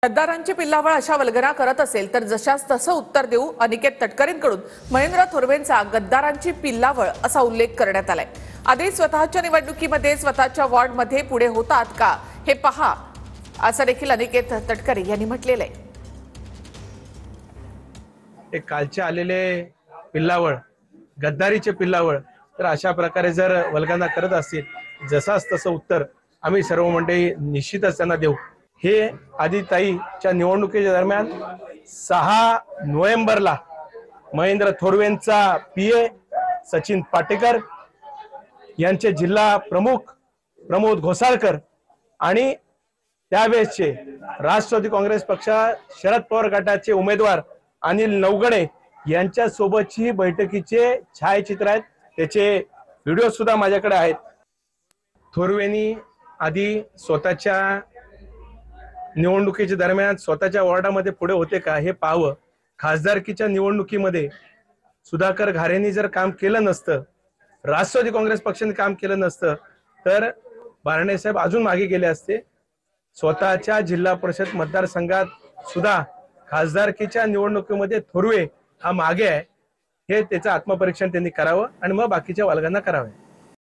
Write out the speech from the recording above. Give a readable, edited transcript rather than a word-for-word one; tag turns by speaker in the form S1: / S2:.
S1: गद्दारांची पिल्लावळ अशा वल्गना करत असेल तर जशास तसं उत्तर देऊ अनिकेत तटकरेंकडून महेंद्र थोरवेंचा गद्दारांची पिल्लावळ असा उल्लेख करण्यात आलाय। आधी स्वतःच्या निवडणुकीमध्ये स्वतःच्या वॉर्डमध्ये पुढे होतात का हे पहा असं देखील अनिकेत तटकरे यांनी म्हटलेलं आहे।
S2: एक कालचे आलेले पिल्लावळ गद्दारीचे पिल्लावळ तर अशा प्रकारे जर वल्गना करत असतील जसाच तसं उत्तर आम्ही सर्व मंडळी निश्चितच त्यांना देऊ। हे आदिताईच्या निवडणुकीच्या दरम्यान 6 नोव्हेंबरला महेंद्र थोरवेंचा पीए सचिन पाटेकर यांचे जिल्हा प्रमुख प्रमोद घोसाळकर आणि त्यावेळेसचे राष्ट्रवादी काँग्रेस पक्ष शरद पवार गटाचे उमेदवार अनिल नवगणे यांच्या सोबतची बैठकीचे छायाचित्र आहेत, त्याचे व्हिडिओ सुद्धा माझ्याकडे आहेत। थोरवेंनी आधी स्वतःच्या निवडणुकीच्या दरम्यान स्वतःच्या वॉर्डामध्ये पुढे होते का हे पाहावं। खासदारकीच्या निवडणुकीमध्ये सुधाकर घारेंनी जर काम केलं नसतं, राष्ट्रवादी काँग्रेस पक्षाने काम केलं नसतं तर बारणे साहेब अजून मागे गेले असते। स्वतःच्या जिल्हा परिषद मतदारसंघात सुद्धा खासदारकीच्या निवडणुकीमध्ये थोरवे हा मागे आहे, हे त्याचं आत्मपरीक्षण त्यांनी करावं आणि मग बाकीच्या वल्गना कराव्या।